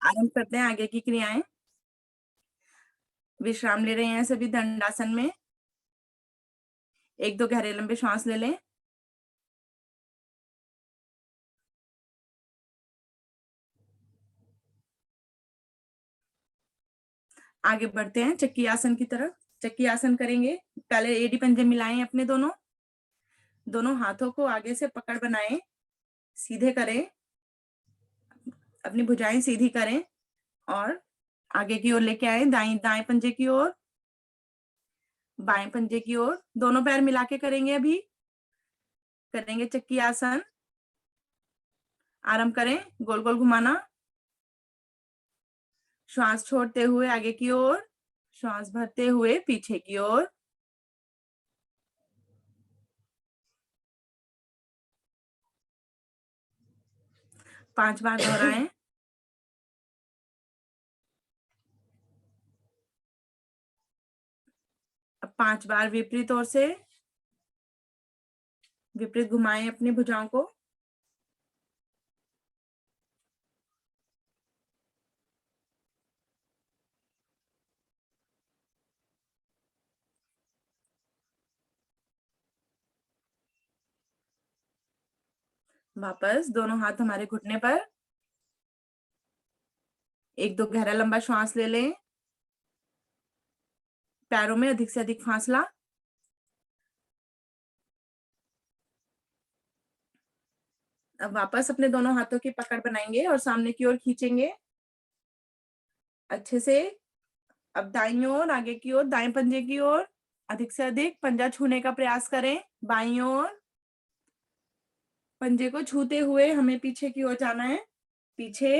आरंभ करते हैं आगे की क्रियाएं। विश्राम ले रहे हैं सभी दंडासन में। एक दो गहरे लंबे श्वास ले लें। आगे बढ़ते हैं चक्की आसन की तरफ। चक्की आसन करेंगे। पहले एडी पंजे मिलाएं अपने दोनों हाथों को आगे से पकड़ बनाएं, सीधे करें, अपनी भुजाएं सीधी करें और आगे की ओर लेके आए, दाएं पंजे की ओर, बाएं पंजे की ओर। दोनों पैर मिला के करेंगे। अभी करेंगे चक्की आसन। आरंभ करें, गोल गोल घुमाना, श्वास छोड़ते हुए आगे की ओर, श्वास भरते हुए पीछे की ओर। पांच बार दोहराएं। अब 5 बार विपरीत ओर से विपरीत घुमाएं अपनी भुजाओं को। वापस दोनों हाथ हमारे घुटने पर। एक दो गहरा लंबा श्वास ले लें। पैरों में अधिक से अधिक फासला। अब वापस अपने दोनों हाथों की पकड़ बनाएंगे और सामने की ओर खींचेंगे अच्छे से। अब दाईं ओर, आगे की ओर, दाएं पंजे की ओर अधिक से अधिक पंजा छूने का प्रयास करें। बाईं ओर पंजे को छूते हुए हमें पीछे की ओर जाना है। पीछे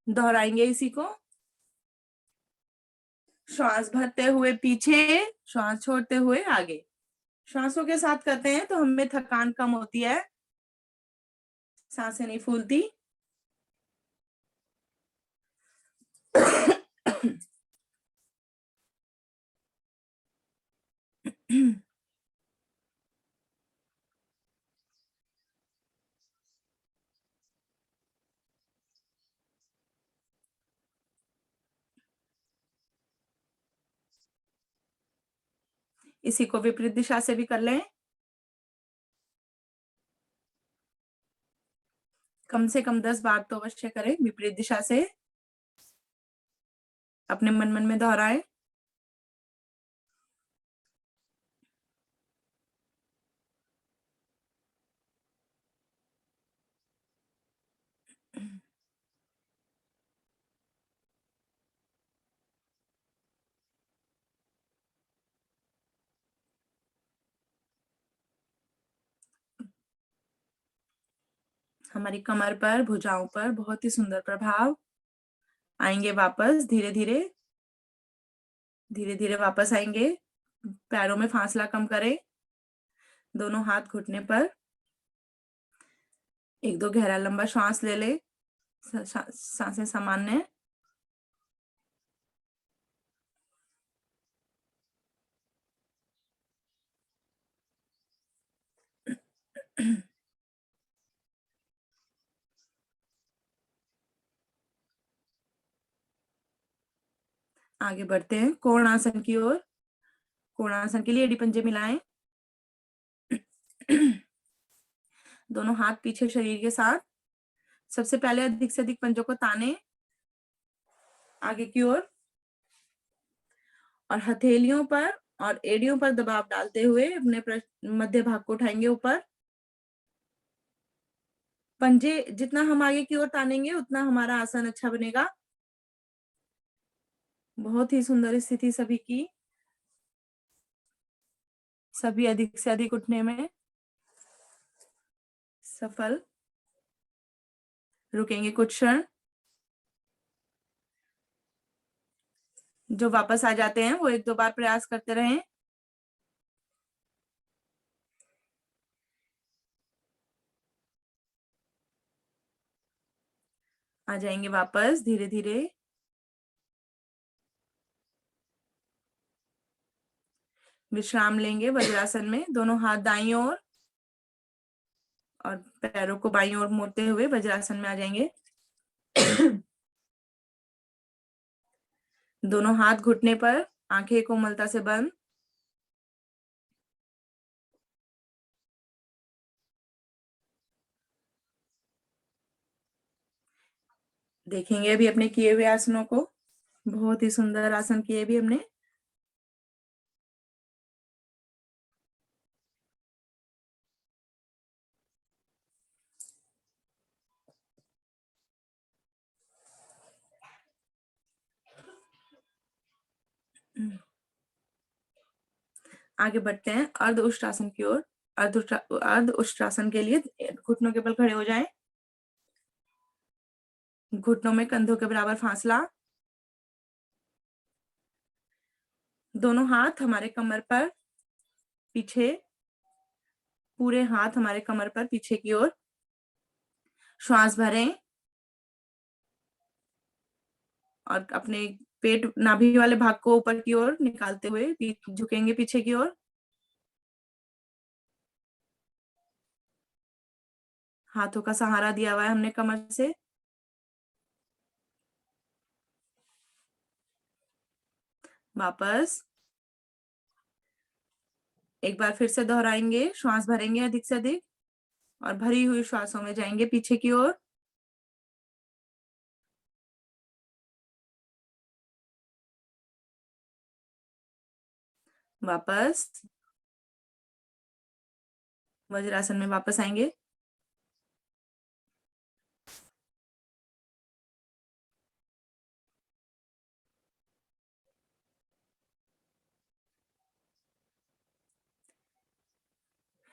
दोहराएंगे इसी को। श्वास भरते हुए पीछे, श्वास छोड़ते हुए आगे। श्वासों के साथ करते हैं तो हमें थकान कम होती है, सांसें नहीं फूलती। इसी को विपरीत दिशा से भी कर लें। कम से कम 10 बार तो अवश्य करें विपरीत दिशा से। अपने मन मन में दोहराएं। हमारी कमर पर, भुजाओं पर बहुत ही सुंदर प्रभाव आएंगे। वापस धीरे धीरे धीरे धीरे वापस आएंगे। पैरों में फासला कम करें। दोनों हाथ घुटने पर। एक दो गहरा लंबा श्वास ले ले। सांसें सामान्य। आगे बढ़ते हैं कोणासन की ओर। कोणासन के लिए एड़ी पंजे मिलाएं। दोनों हाथ पीछे शरीर के साथ। सबसे पहले अधिक से अधिक पंजों को ताने आगे की ओर और हथेलियों पर और एड़ियों पर दबाव डालते हुए अपने मध्य भाग को उठाएंगे ऊपर। पंजे जितना हम आगे की ओर तानेंगे उतना हमारा आसन अच्छा बनेगा। बहुत ही सुंदर स्थिति सभी की। सभी अधिक से अधिक उठने में सफल। रुकेंगे कुछ क्षण। जो वापस आ जाते हैं वो एक दो बार प्रयास करते रहें। आ जाएंगे वापस धीरे धीरे। विश्राम लेंगे वज्रासन में। दोनों हाथ दाईं ओर और पैरों को बाईं ओर मोड़ते हुए वज्रासन में आ जाएंगे। दोनों हाथ घुटने पर, आंखें कोमलता से बंद। देखेंगे अभी अपने किए हुए आसनों को। बहुत ही सुंदर आसन किए भी हमने। आगे बढ़ते हैं अर्ध उष्ट्रासन की ओर। अर्ध उष्ट्रासन के लिए घुटनों के बल खड़े हो जाएं। घुटनों में कंधों के बराबर फासला। दोनों हाथ हमारे कमर पर पीछे, पूरे हाथ हमारे कमर पर पीछे की ओर। श्वास भरें और अपने पेट, नाभि वाले भाग को ऊपर की ओर निकालते हुए झुकेंगे पीछे की ओर। हाथों का सहारा दिया हुआ है हमने कमर से। वापस एक बार फिर से दोहराएंगे। श्वास भरेंगे अधिक से अधिक और भरी हुई श्वासों में जाएंगे पीछे की ओर। वापस वज्रासन में वापस आएंगे।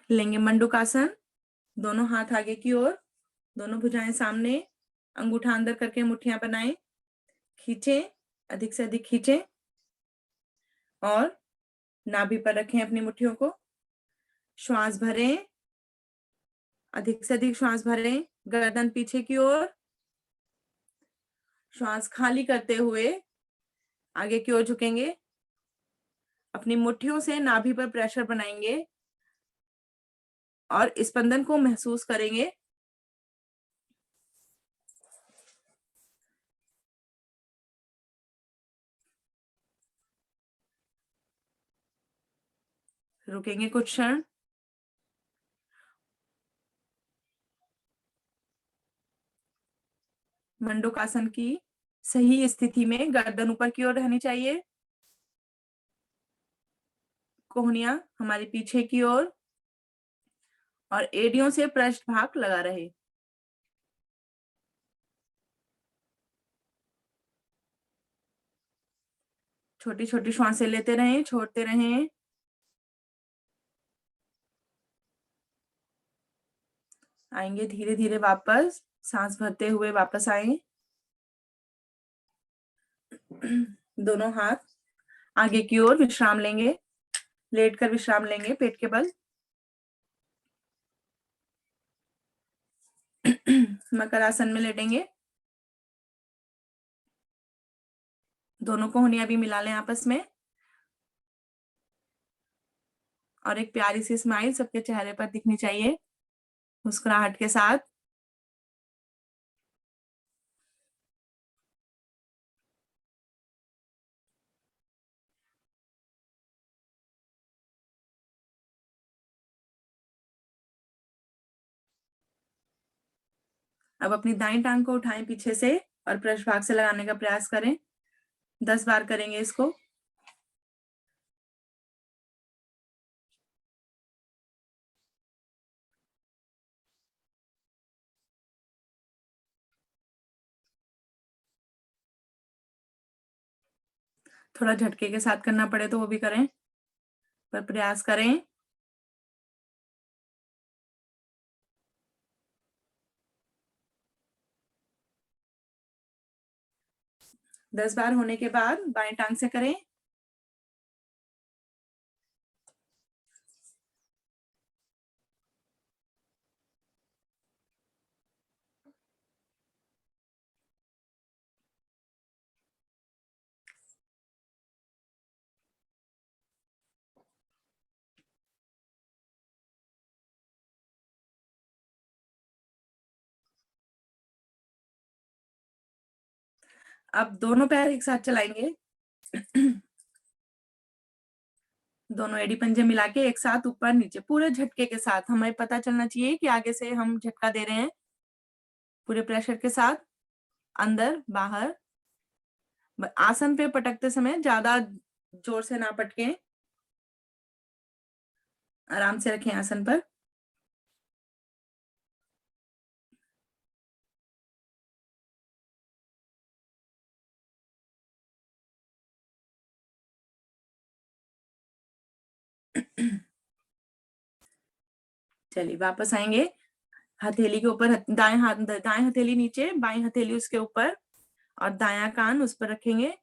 लेंगे मंडूकासन। दोनों हाथ आगे की ओर, दोनों भुजाएं सामने, अंगूठा अंदर करके मुट्ठियां बनाएं। खींचे, अधिक से अधिक खींचे और नाभि पर रखें अपनी मुट्ठियों को। श्वास भरें, अधिक से अधिक श्वास भरें। गर्दन पीछे की ओर। श्वास खाली करते हुए आगे की ओर झुकेंगे। अपनी मुट्ठियों से नाभि पर प्रेशर बनाएंगे और स्पंदन को महसूस करेंगे। रुकेंगे कुछ क्षण। मंडूकासन की सही स्थिति में गर्दन ऊपर की ओर रहनी चाहिए। कोहनियां हमारे पीछे की ओर और एड़ियों से पृष्ठ भाग लगा रहे। छोटी छोटी श्वासें लेते रहें, छोड़ते रहें। आएंगे धीरे धीरे वापस, सांस भरते हुए वापस आए। दोनों हाथ आगे की ओर विश्राम लेंगे। लेटकर विश्राम लेंगे पेट के बल। मकर आसन में लेटेंगे। दोनों कोहनियां भी मिला लें आपस में और एक प्यारी सी स्माइल सबके चेहरे पर दिखनी चाहिए, मुस्कुराहट के साथ। अब अपनी दाईं टांग को उठाएं पीछे से और पृष्ठ भाग से लगाने का प्रयास करें। 10 बार करेंगे इसको। थोड़ा झटके के साथ करना पड़े तो वो भी करें, पर प्रयास करें। 10 बार होने के बाद बाएं टांग से करें। अब दोनों पैर एक साथ चलाएंगे। दोनों एड़ी पंजे मिला के एक साथ ऊपर नीचे पूरे झटके के साथ। हमें पता चलना चाहिए कि आगे से हम झटका दे रहे हैं पूरे प्रेशर के साथ, अंदर बाहर। आसन पे पटकते समय ज्यादा जोर से ना पटके, आराम से रखें आसन पर। चलिए वापस आएंगे। हथेली के ऊपर दाएं हाथ, दाएं हथेली नीचे, बाएं हथेली उसके ऊपर, और दायां कान उस पर रखेंगे।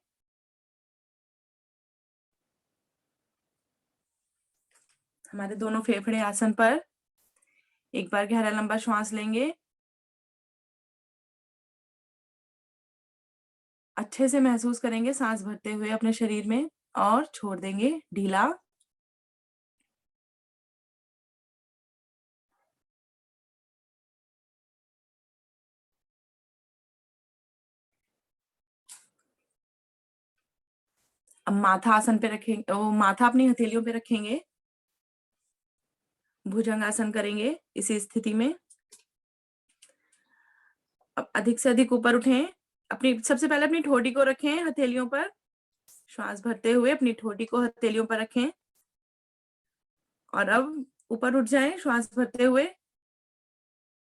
हमारे दोनों फेफड़े आसन पर। एक बार गहरा लंबा श्वास लेंगे। अच्छे से महसूस करेंगे सांस भरते हुए अपने शरीर में, और छोड़ देंगे ढीला। अब माथा आसन पे रखेंगे, वो माथा अपनी हथेलियों पे रखेंगे। भुजंगासन करेंगे इसी स्थिति में। अब अधिक से अधिक ऊपर उठें। अपनी सबसे पहले अपनी ठोड़ी को रखें हथेलियों पर। श्वास भरते हुए अपनी ठोड़ी को हथेलियों पर रखें, और अब ऊपर उठ जाएं श्वास भरते हुए।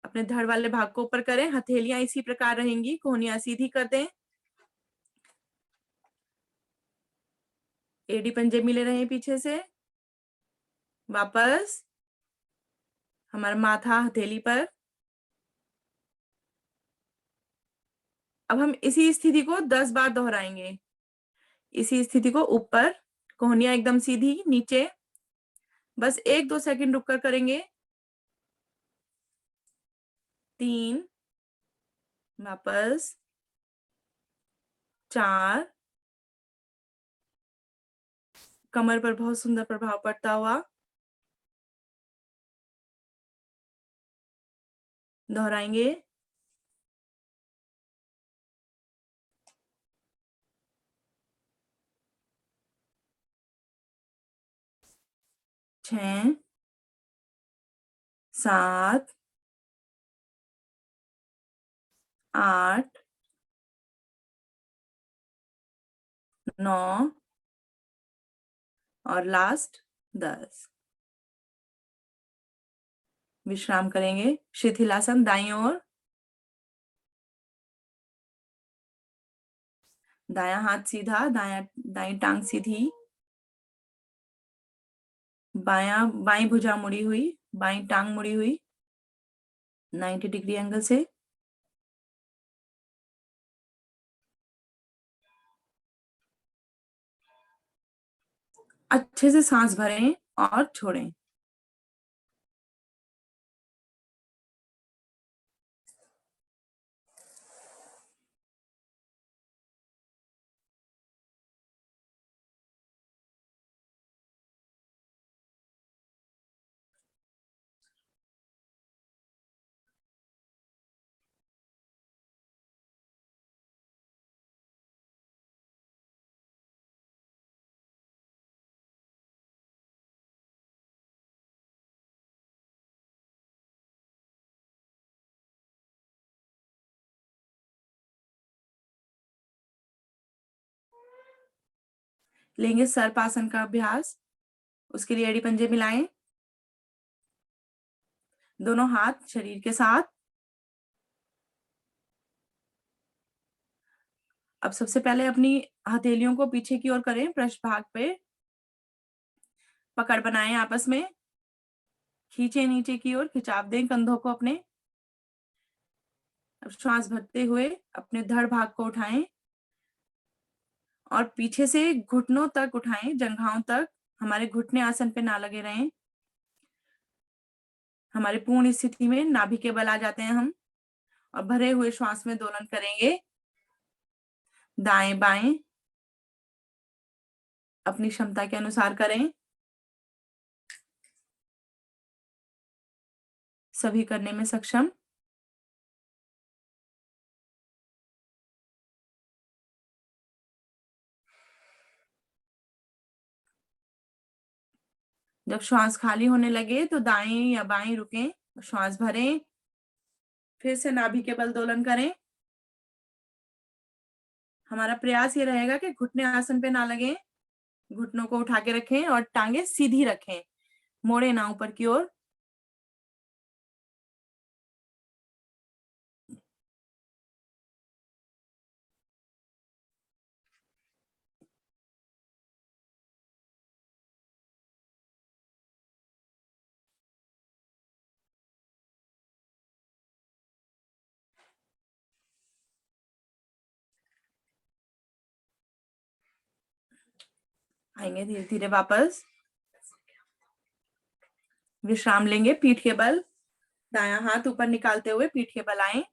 अपने धड़ वाले भाग को ऊपर करें। हथेलियां इसी प्रकार रहेंगी, कोहनियां सीधी कर दें। एडी पंजे मिले रहे पीछे से। वापस हमारा माथा हथेली पर। अब हम इसी स्थिति को 10 बार दोहराएंगे। इसी स्थिति को ऊपर, कोहनियां एकदम सीधी, नीचे। बस 1-2 सेकंड रुककर करेंगे। 3, वापस 4। कमर पर बहुत सुंदर प्रभाव पड़ता हुआ दोहराएंगे। 6, 7, 8, 9, और लास्ट 10। विश्राम करेंगे। शिथिलासन दाईं ओर। दायां हाथ सीधा, दाईं टांग सीधी। बाईं भुजा मुड़ी हुई, बाईं टांग मुड़ी हुई 90 डिग्री एंगल से। अच्छे से सांस भरें और छोड़ें। लेंगे सर्पासन का अभ्यास। उसके लिए एड़ी पंजे मिलाएं, दोनों हाथ शरीर के साथ। अब सबसे पहले अपनी हथेलियों को पीछे की ओर करें, पृष्ठ भाग पे पकड़ बनाएं आपस में। खींचे नीचे की ओर, खिंचाव दें कंधों को अपने। अब श्वास भरते हुए अपने धड़ भाग को उठाएं, और पीछे से घुटनों तक उठाएं, जंघाओं तक। हमारे घुटने आसन पे ना लगे रहें। हमारी पूर्ण स्थिति में नाभि के बल आ जाते हैं हम, और भरे हुए श्वास में दोलन करेंगे दाएं बाएं, अपनी क्षमता के अनुसार करें। सभी करने में सक्षम। जब श्वास खाली होने लगे तो दाएं या बाएं रुकें, श्वास भरें, फिर से नाभि के बल दोलन करें। हमारा प्रयास ये रहेगा कि घुटने आसन पे ना लगे, घुटनों को उठा के रखें और टांगे सीधी रखें, मोड़े ना ऊपर की ओर। आएंगे धीरे धीरे वापस, विश्राम लेंगे पीठ के बल, दायां हाथ ऊपर निकालते हुए पीठ के बल आए।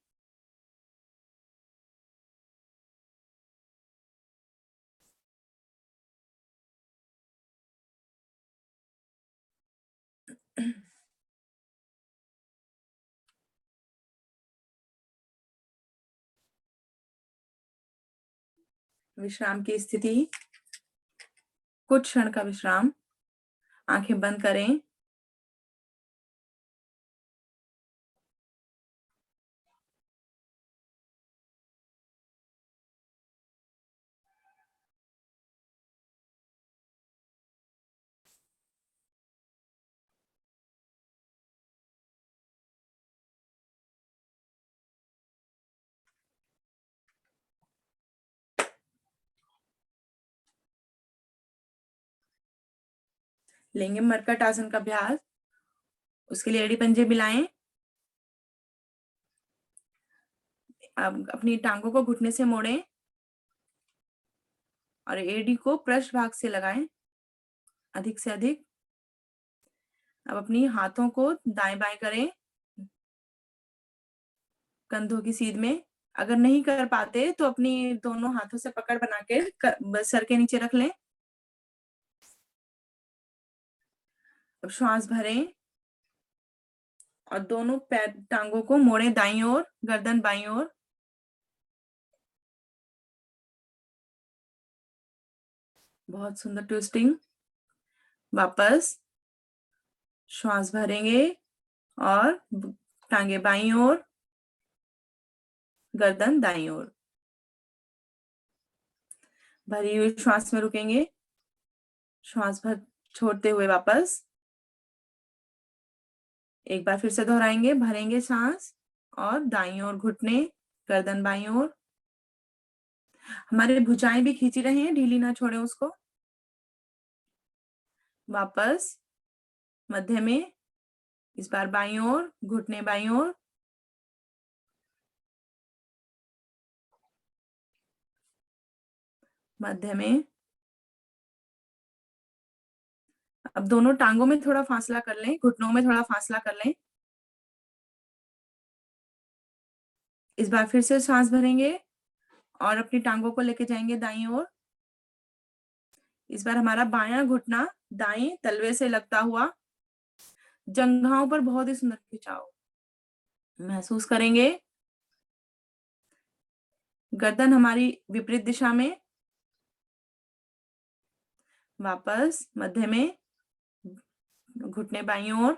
विश्राम की स्थिति, कुछ क्षण का विश्राम, आंखें बंद करें। लेंगे मरकट आसन का अभ्यास। उसके लिए एड़ी पंजे मिलाएं। अब अपनी टांगों को घुटने से मोड़ें और एड़ी को पृष्ठ भाग से लगाएं अधिक से अधिक। अब अपनी हाथों को दाएं बाएं करें कंधों की सीध में। अगर नहीं कर पाते तो अपनी दोनों हाथों से पकड़ बना के सर के नीचे रख लें। अब श्वास भरें और दोनों पैर टांगों को मोड़ें दाईं ओर, गर्दन बाईं ओर। बहुत सुंदर ट्विस्टिंग। वापस श्वास भरेंगे और टांगे बाईं ओर, गर्दन दाईं ओर। भरी हुई श्वास में रुकेंगे, श्वास भर छोड़ते हुए वापस। एक बार फिर से दोहराएंगे, भरेंगे सांस और दाईं ओर घुटने, गर्दन बाईं ओर। हमारे भुजाएं भी खींची रहे, ढीली ना छोड़े उसको। वापस मध्य में, इस बार बाईं ओर, घुटने बाईं ओर। मध्य में। अब दोनों टांगों में थोड़ा फासला कर लें, घुटनों में थोड़ा फासला कर लें। इस बार फिर से सांस भरेंगे और अपनी टांगों को लेके जाएंगे दाईं ओर। इस बार हमारा बायां घुटना दाएं तलवे से लगता हुआ, जंघाओं पर बहुत ही सुंदर खिंचाव महसूस करेंगे। गर्दन हमारी विपरीत दिशा में। वापस मध्य में, घुटने बाईं ओर।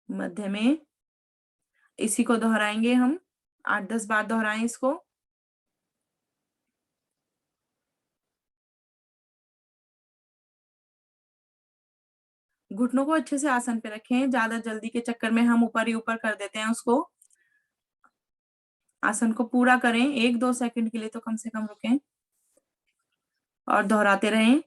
मध्य में। इसी को दोहराएंगे हम, 8-10 बार दोहराएं इसको। घुटनों को अच्छे से आसन पे रखें, ज्यादा जल्दी के चक्कर में हम ऊपर ही ऊपर कर देते हैं उसको। आसन को पूरा करें, 1-2 सेकंड के लिए तो कम से कम रुकें और दोहराते रहें।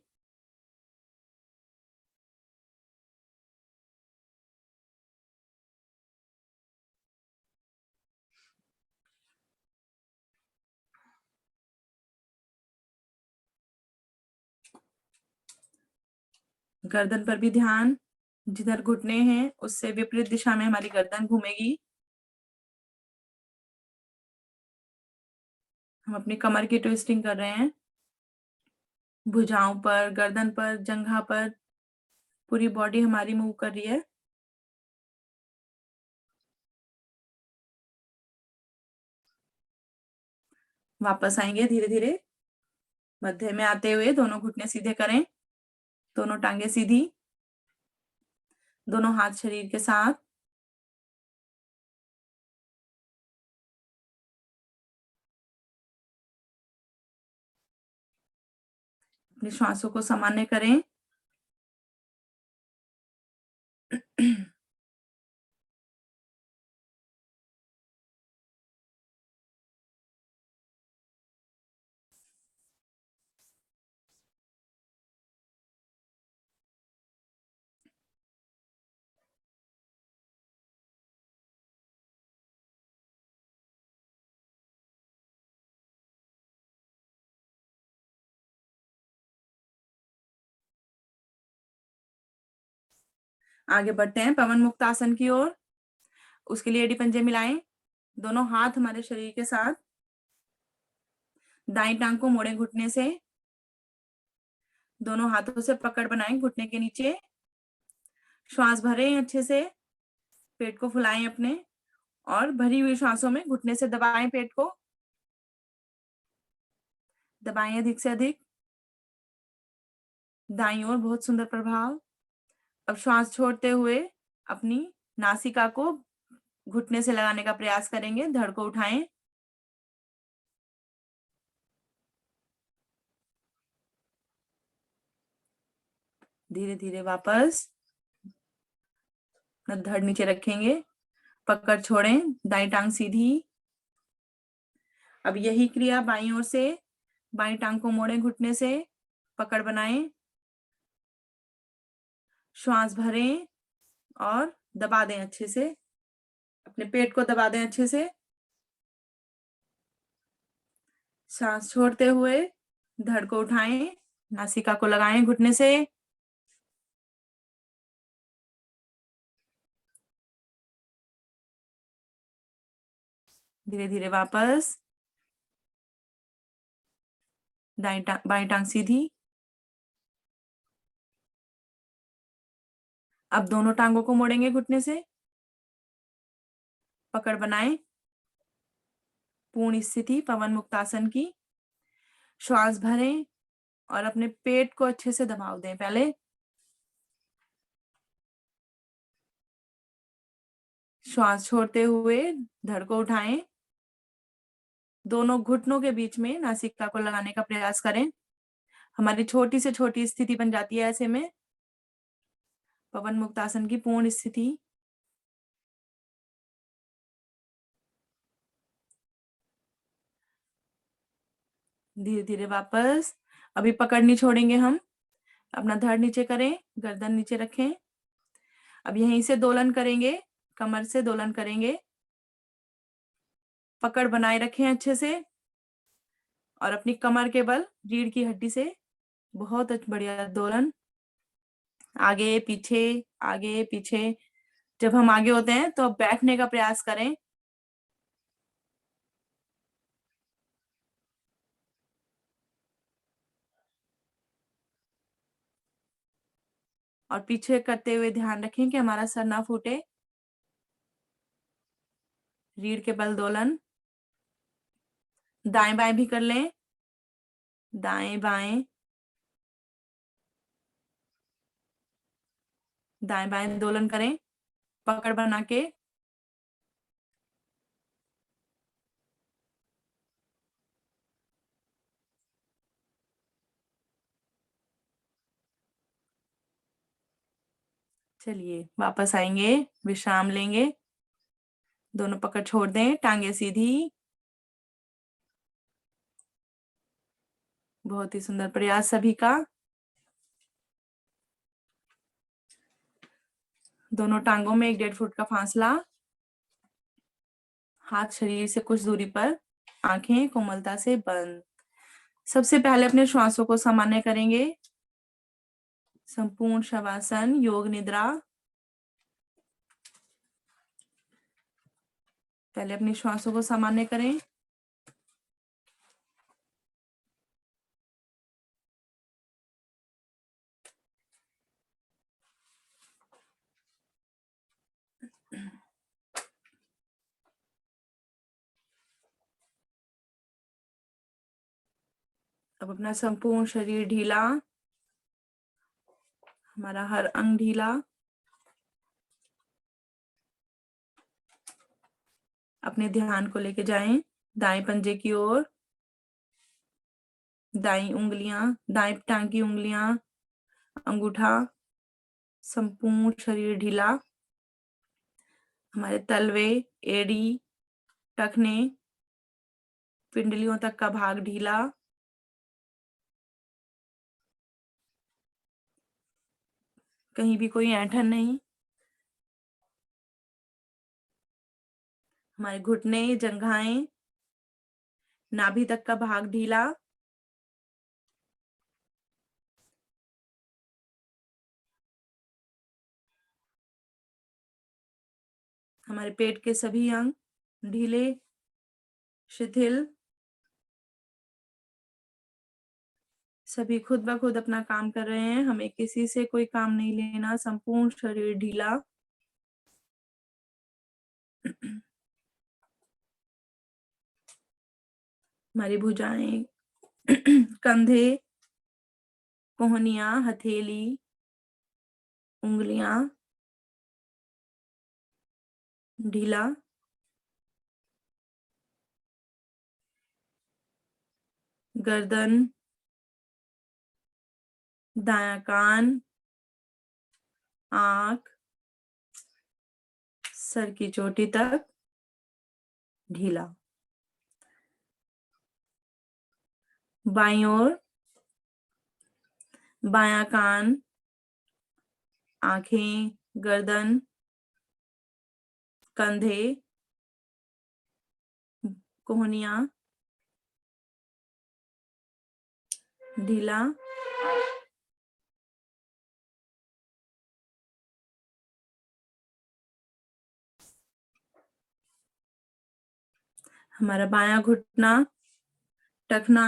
गर्दन पर भी ध्यान, जिधर घुटने हैं उससे विपरीत दिशा में हमारी गर्दन घूमेगी। हम अपनी कमर की ट्विस्टिंग कर रहे हैं, भुजाओं पर, गर्दन पर, जंघा पर, पूरी बॉडी हमारी मूव कर रही है। वापस आएंगे धीरे धीरे, मध्य में आते हुए दोनों घुटने सीधे करें, दोनों टांगे सीधी, दोनों हाथ शरीर के साथ। अपनी श्वासों को सामान्य करें। आगे बढ़ते हैं पवन मुक्त आसन की ओर। उसके लिए एड़ी पंजे मिलाएं, दोनों हाथ हमारे शरीर के साथ, दाईं टांग को मोड़ें घुटने से, दोनों हाथों से पकड़ बनाएं घुटने के नीचे। श्वास भरें अच्छे से, पेट को फुलाएं अपने, और भरी हुई श्वासों में घुटने से दबाएं पेट को, दबाएं अधिक से अधिक। दाईं ओर बहुत सुंदर प्रभाव। अब श्वास छोड़ते हुए अपनी नासिका को घुटने से लगाने का प्रयास करेंगे, धड़ को उठाएं। धीरे धीरे वापस धड़ नीचे रखेंगे, पकड़ छोड़ें, दाईं टांग सीधी। अब यही क्रिया बाईं ओर से, बाईं टांग को मोड़ें घुटने से, पकड़ बनाएं, श्वास भरें और दबा दें अच्छे से, अपने पेट को दबा दें अच्छे से। सांस छोड़ते हुए धड़ को उठाएं, नासिका को लगाएं घुटने से। धीरे धीरे वापस, बाईं टांग सीधी। अब दोनों टांगों को मोड़ेंगे घुटने से, पकड़ बनाएं, पूर्ण स्थिति पवन मुक्तासन की। श्वास भरें और अपने पेट को अच्छे से दबाव दें पहले। श्वास छोड़ते हुए धड़ को उठाएं, दोनों घुटनों के बीच में नासिका को लगाने का प्रयास करें। हमारी छोटी से छोटी स्थिति बन जाती है ऐसे में, पवन मुक्तासन की पूर्ण स्थिति। धीरे धीरे वापस, अभी पकड़ नहीं छोड़ेंगे हम, अपना धड़ नीचे करें, गर्दन नीचे रखें। अब यहीं से दोलन करेंगे, कमर से दोलन करेंगे, पकड़ बनाए रखें अच्छे से, और अपनी कमर के बल रीढ़ की हड्डी से बहुत बढ़िया दोलन, आगे पीछे आगे पीछे। जब हम आगे होते हैं तो बैठने का प्रयास करें, और पीछे करते हुए ध्यान रखें कि हमारा सर ना फूटे। रीढ़ के बल दोलन, दाएं बाएं भी कर लें, दाएं बाएं, दाएं बाएं दोलन करें, पकड़ बना के। चलिए वापस आएंगे, विश्राम लेंगे, दोनों पकड़ छोड़ दें, टांगे सीधी। बहुत ही सुंदर प्रयास सभी का। दोनों टांगों में 1.5 फुट का फासला, हाथ शरीर से कुछ दूरी पर, आंखें कोमलता से बंद। सबसे पहले अपने श्वासों को सामान्य करेंगे, संपूर्ण शवासन योग निद्रा। पहले अपनी श्वासों को सामान्य करें। अब अपना संपूर्ण शरीर ढीला, हमारा हर अंग ढीला। अपने ध्यान को लेके जाएं दाएं पंजे की ओर। दाई उंगलियां, दाएं टांग की उंगलियां, अंगूठा, संपूर्ण शरीर ढीला। हमारे तलवे, एड़ी, टखने, पिंडलियों तक का भाग ढीला। कहीं भी कोई ऐंठन नहीं। हमारे घुटने, जंघाएं, नाभि तक का भाग ढीला। हमारे पेट के सभी अंग ढीले, शिथिल। सभी खुद ब खुद अपना काम कर रहे हैं, हमें किसी से कोई काम नहीं लेना। संपूर्ण शरीर ढीला। हमारी भुजाएं, कंधे, कोहनियां, हथेली, उंगलियां ढीला। गर्दन, दायां कान, आंख, सर की चोटी तक ढीला। बाईं ओर, बायां कान, आंखें, गर्दन, कंधे, कोहनियां ढीला। हमारा बायां घुटना, टखना,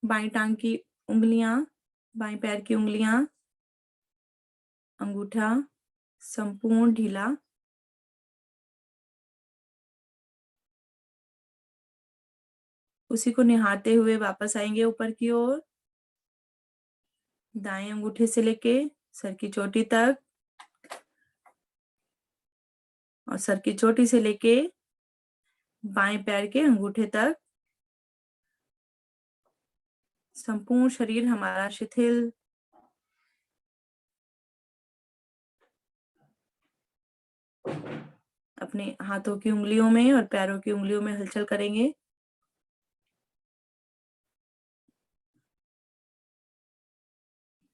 बाईं टांग की उंगलियां, बाईं पैर की उंगलियां, अंगूठा संपूर्ण ढीला। उसी को निहारते हुए वापस आएंगे ऊपर की ओर। दाएं अंगूठे से लेके सर की चोटी तक, और सर की चोटी से लेके बाएं पैर के अंगूठे तक। संपूर्ण शरीर हमारा शिथिल। अपने हाथों की उंगलियों में और पैरों की उंगलियों में हलचल करेंगे।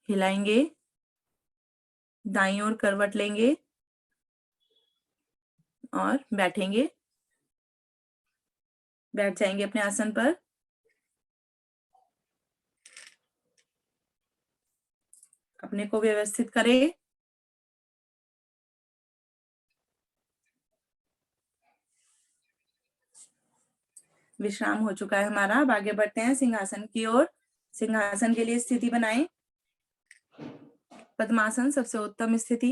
हिलाएंगे, दाईं ओर करवट लेंगे और बैठेंगे। बैठ जाएंगे अपने आसन पर। अपने को व्यवस्थित करें। विश्राम हो चुका है हमारा। अब आगे बढ़ते हैं सिंहासन की ओर। सिंहासन के लिए स्थिति बनाएं। पद्मासन सबसे उत्तम स्थिति।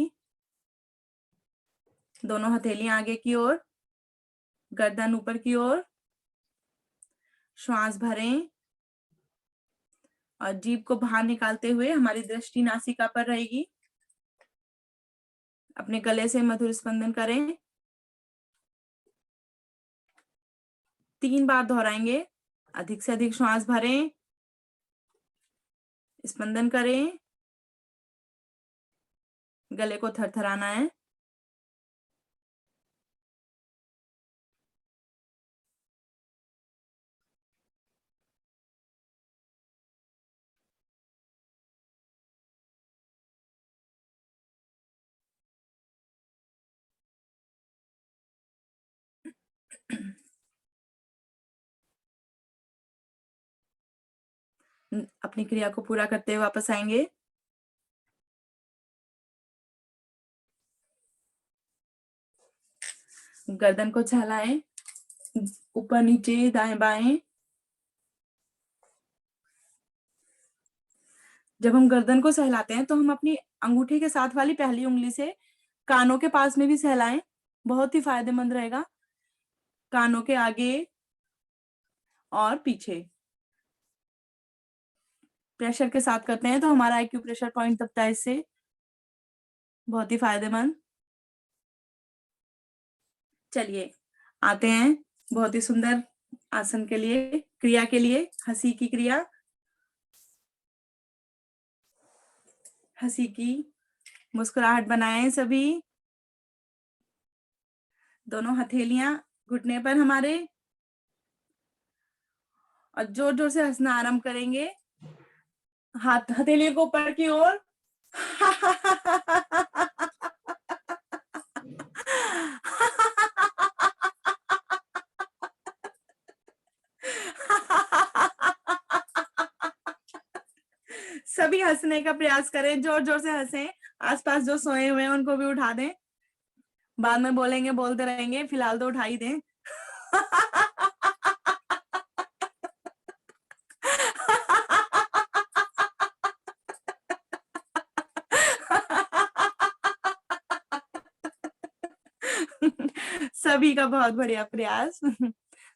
दोनों हथेलियां आगे की ओर, गर्दन ऊपर की ओर। श्वास भरें और जीभ को बाहर निकालते हुए हमारी दृष्टि नासिका पर रहेगी। अपने गले से मधुर स्पंदन करें। 3 बार दोहराएंगे। अधिक से अधिक श्वास भरें, स्पंदन करें। गले को थरथराना है। अपनी क्रिया को पूरा करते हुए वापस आएंगे। गर्दन को सहलाएं, ऊपर नीचे दाएं बाएं। जब हम गर्दन को सहलाते हैं तो हम अपनी अंगूठे के साथ वाली पहली उंगली से कानों के पास में भी सहलाएं, बहुत ही फायदेमंद रहेगा। कानों के आगे और पीछे। प्रेशर के साथ करते हैं तो हमारा आईक्यू प्रेशर पॉइंट दबता है इससे, बहुत ही फायदेमंद। चलिए आते हैं बहुत ही सुंदर आसन के लिए, क्रिया के लिए, हंसी की क्रिया। हंसी की मुस्कुराहट बनाएं सभी। दोनों हथेलियां घुटने पर हमारे, और जोर जोर से हंसना आरंभ करेंगे। हाथ हथेलियों को ऊपर की ओर। सभी हंसने का प्रयास करें, जोर जोर से हंसें। आसपास जो सोए हुए हैं उनको भी उठा दें, बाद में बोलेंगे, बोलते रहेंगे, फिलहाल तो उठा ही दें। सभी का बहुत बढ़िया प्रयास।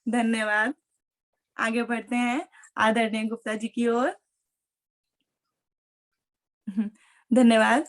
धन्यवाद। आगे बढ़ते हैं आदरणीय गुप्ता जी की ओर। धन्यवाद।